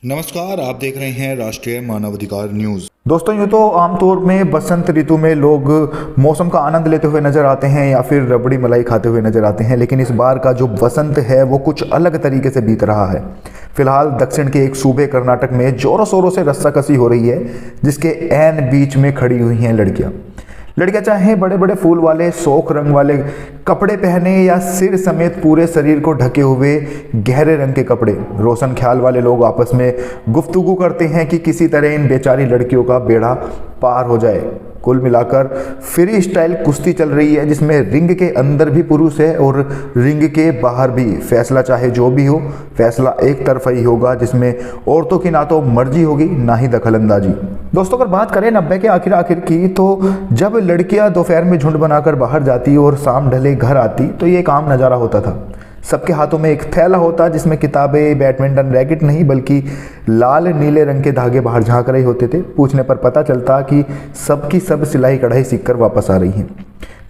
नमस्कार, आप देख रहे हैं राष्ट्रीय मानवाधिकार न्यूज। दोस्तों, यूँ तो आमतौर में बसंत ऋतु में लोग मौसम का आनंद लेते हुए नज़र आते हैं या फिर रबड़ी मलाई खाते हुए नज़र आते हैं, लेकिन इस बार का जो बसंत है वो कुछ अलग तरीके से बीत रहा है। फिलहाल दक्षिण के एक सूबे कर्नाटक में जोरों शोरों से रस्साकसी हो रही है, जिसके ऐन बीच में खड़ी हुई हैं लड़कियाँ। चाहे बड़े बड़े फूल वाले शोक रंग वाले कपड़े पहने या सिर समेत पूरे शरीर को ढके हुए गहरे रंग के कपड़े, रोशन ख्याल वाले लोग आपस में गुफ्तगू करते हैं कि किसी तरह इन बेचारी लड़कियों का बेड़ा पार हो जाए। कुल मिलाकर फ्री स्टाइल कुश्ती चल रही है, जिसमें रिंग के अंदर भी पुरुष है और रिंग के बाहर भी। फैसला चाहे जो भी हो, फैसला एक तरफा ही होगा, जिसमें औरतों की ना तो मर्जी होगी ना ही दखलंदाजी। दोस्तों, अगर बात करें 90 के आखिर की, तो जब लड़कियां दोपहर में झुंड बनाकर बाहर जाती और शाम ढले घर आती तो ये एक आम नज़ारा होता था। सबके हाथों में एक थैला होता जिसमें किताबें, बैडमिंटन रैकेट नहीं बल्कि लाल नीले रंग के धागे बाहर झांक रहे होते थे। पूछने पर पता चलता कि सबकी सब सिलाई कढ़ाई सीखकर वापस आ रही हैं।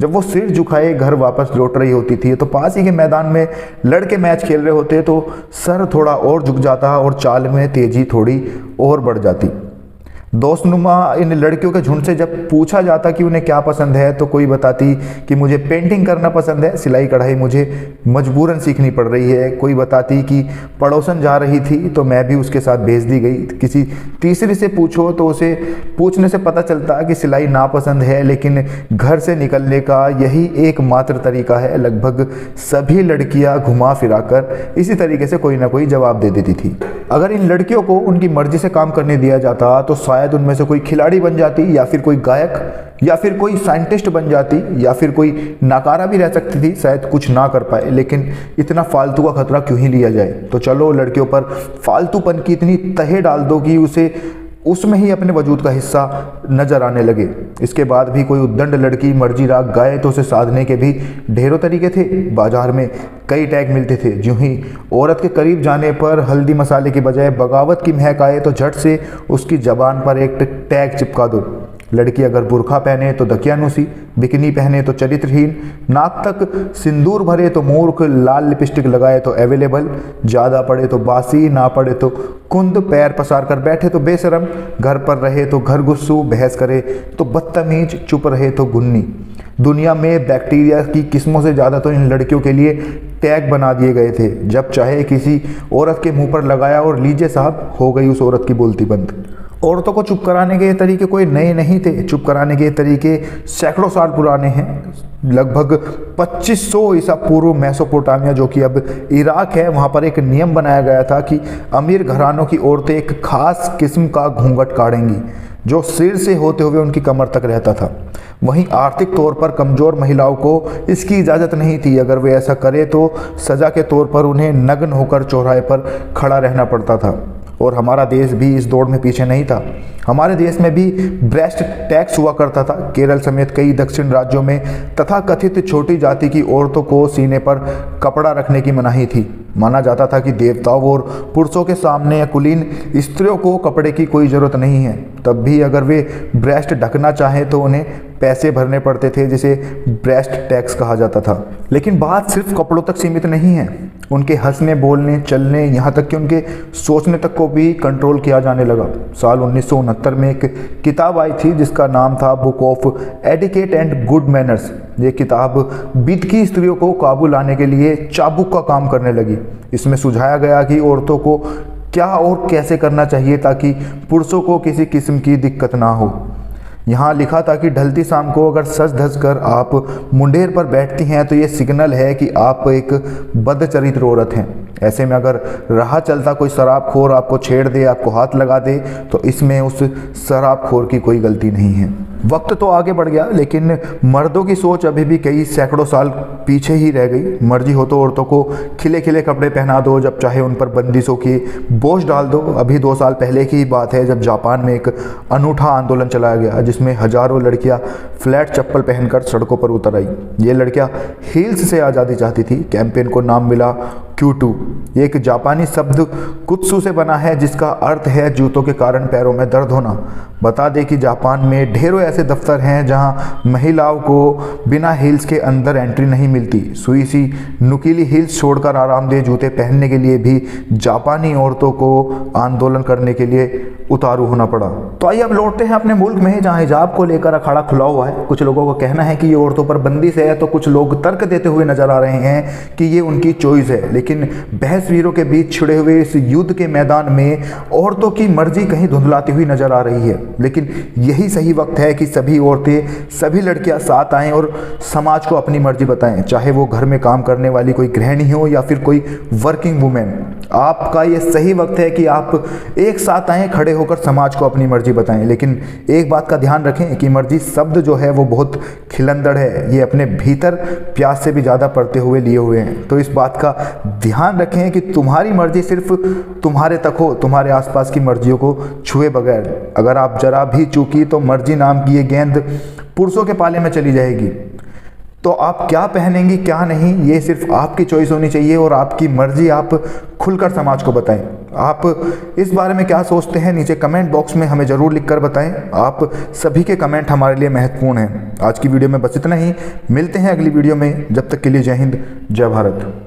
जब वो सिर झुकाए घर वापस लौट रही होती थी तो पास ही के मैदान में लड़के मैच खेल रहे होते तो सर थोड़ा और झुक जाता और चाल में तेजी थोड़ी और बढ़ जाती। दोस्तनुमा इन लड़कियों के झुंड से जब पूछा जाता कि उन्हें क्या पसंद है तो कोई बताती कि मुझे पेंटिंग करना पसंद है, सिलाई कढ़ाई मुझे मजबूरन सीखनी पड़ रही है। कोई बताती कि पड़ोसन जा रही थी तो मैं भी उसके साथ भेज दी गई। किसी तीसरी से पूछो तो उसे पूछने से पता चलता कि सिलाई नापसंद है, लेकिन घर से निकलने का यही एकमात्र तरीका है। लगभग सभी लड़कियाँ घुमा फिरा कर इसी तरीके से कोई ना कोई जवाब दे देती थी। अगर इन लड़कियों को उनकी मर्जी से काम करने दिया जाता तो शायद उनमें से कोई खिलाड़ी बन जाती, या फिर कोई गायक, या फिर कोई साइंटिस्ट बन जाती, या फिर कोई नाकारा भी रह सकती थी, शायद कुछ ना कर पाए। लेकिन इतना फालतू का खतरा क्यों ही लिया जाए। तो चलो लड़कियों पर फालतूपन की इतनी तहे डाल दो कि उसे उसमें ही अपने वजूद का हिस्सा नजर आने लगे। इसके बाद भी कोई उद्दंड लड़की मर्जी राग गाए तो उसे साधने के भी ढेरों तरीके थे। बाजार में कई टैग मिलते थे। यूं ही औरत के करीब जाने पर हल्दी मसाले की बजाय बगावत की महक आए तो झट से उसकी जबान पर एक टैग चिपका दो। लड़की अगर बुर्खा पहने तो दकियानुसी, बिकनी पहने तो चरित्रहीन, नाक तक सिंदूर भरे तो मूर्ख, लाल लिपस्टिक लगाए तो अवेलेबल, ज़्यादा पड़े तो बासी, ना पड़े तो कुंद, पैर पसार कर बैठे तो बेशरम, घर पर रहे तो घर गुस्सू, बहस करे तो बदतमीज, चुप रहे तो गुन्नी। दुनिया में बैक्टीरिया की किस्मों से ज़्यादा तो इन लड़कियों के लिए टैग बना दिए गए थे। जब चाहे किसी औरत के मुंह पर लगाया और लीजिए साहब, हो गई उस औरत की बोलती बंद। औरतों को चुप कराने के तरीके कोई नए नहीं थे। चुप कराने के तरीके सैकड़ों साल पुराने हैं। लगभग 2500 ईसा पूर्व मेसोपोटामिया, जो कि अब इराक है, वहाँ पर एक नियम बनाया गया था कि अमीर घरानों की औरतें एक खास किस्म का घूंघट काढ़ेंगी जो सिर से होते हुए उनकी कमर तक रहता था। वहीं आर्थिक तौर पर कमज़ोर महिलाओं को इसकी इजाज़त नहीं थी। अगर वे ऐसा करे तो सज़ा के तौर पर उन्हें नग्न होकर चौराहे पर खड़ा रहना पड़ता था। और हमारा देश भी इस दौड़ में पीछे नहीं था। हमारे देश में भी ब्रेस्ट टैक्स हुआ करता था। केरल समेत कई दक्षिण राज्यों में तथा कथित छोटी जाति की औरतों को सीने पर कपड़ा रखने की मनाही थी। माना जाता था कि देवताओं और पुरुषों के सामने कुलीन स्त्रियों को कपड़े की कोई ज़रूरत नहीं है। तब भी अगर वे ब्रेस्ट ढकना चाहें तो उन्हें पैसे भरने पड़ते थे, जिसे ब्रेस्ट टैक्स कहा जाता था। लेकिन बात सिर्फ कपड़ों तक सीमित नहीं है। उनके हंसने, बोलने, चलने, यहाँ तक कि उनके सोचने तक को भी कंट्रोल किया जाने लगा। साल 1969 में एक किताब आई थी जिसका नाम था book of etiquette and good manners. ये किताब बिदकी स्त्रियों को काबू लाने के लिए चाबुक का काम करने लगी। इसमें सुझाया गया कि औरतों को क्या और कैसे करना चाहिए ताकि पुरुषों को किसी किस्म की दिक्कत ना हो। यहाँ लिखा था कि ढलती शाम को अगर सज धज कर आप मुंडेर पर बैठती हैं तो ये सिग्नल है कि आप एक बदचरित्र औरत हैं। ऐसे में अगर राह चलता कोई शराबखोर आपको छेड़ दे, आपको हाथ लगा दे, तो इसमें उस शराबखोर की कोई गलती नहीं है। वक्त तो आगे बढ़ गया, लेकिन मर्दों की सोच अभी भी कई सैकड़ों साल पीछे ही रह गई। मर्जी हो तो औरतों को खिले खिले कपड़े पहना दो, जब चाहे उन पर बंदिशों की बोझ डाल दो। अभी 2 साल पहले की ही बात है जब जापान में एक अनूठा आंदोलन चलाया गया, जिसमें हजारों लड़कियां फ्लैट चप्पल पहनकर सड़कों पर उतर आई। ये लड़कियां हील्स से आज़ादी चाहती थी। कैंपेन को नाम मिला क्यूटू। ये एक जापानी शब्द कुत्सु से बना है जिसका अर्थ है जूतों के कारण पैरों में दर्द होना। बता दें कि जापान में ढेरों ऐसे दफ्तर हैं जहां महिलाओं को बिना हील्स के अंदर एंट्री नहीं मिलती। सुई सी नुकीली हील्स छोड़कर आरामदेह जूते पहनने के लिए भी जापानी औरतों को आंदोलन करने के लिए उतारू होना पड़ा। तो आइए अब लौटते हैं अपने मुल्क में जहां हिजाब को लेकर अखाड़ा खुला हुआ है। कुछ लोगों का कहना है कि ये औरतों पर बंदिश है, तो कुछ लोग तर्क देते हुए नजर आ रहे हैं कि ये उनकी चॉइस है। लेकिन बहसवीरों के बीच छिड़े हुए इस युद्ध के मैदान में औरतों की मर्जी कहीं धुंधलाती हुई नजर आ रही है। लेकिन यही सही वक्त है कि सभी औरतें, सभी लड़कियां साथ आएं और समाज को अपनी मर्जी बताएं, चाहे वो घर में काम करने वाली कोई गृहिणी हो या फिर कोई वर्किंग वुमेन। आपका ये सही वक्त है कि आप एक साथ आएं, खड़े होकर समाज को अपनी मर्जी बताएं। लेकिन एक बात का ध्यान रखें कि मर्जी शब्द जो है वो बहुत खिलंदड़ है, ये अपने भीतर प्यास से भी ज़्यादा पड़ते हुए लिए हुए हैं। तो इस बात का ध्यान रखें कि तुम्हारी मर्जी सिर्फ तुम्हारे तक हो, तुम्हारे आसपास की मर्जियों को छुए बगैर। अगर आप जरा भी चूकी तो मर्जी नाम की ये गेंद पुरुषों के पाले में चली जाएगी। तो आप क्या पहनेंगी क्या नहीं, ये सिर्फ आपकी चॉइस होनी चाहिए और आपकी मर्जी आप खुलकर समाज को बताएं। आप इस बारे में क्या सोचते हैं नीचे कमेंट बॉक्स में हमें ज़रूर लिखकर बताएं। आप सभी के कमेंट हमारे लिए महत्वपूर्ण हैं। आज की वीडियो में बस इतना ही, मिलते हैं अगली वीडियो में। जब तक के लिए जय हिंद, जय भारत।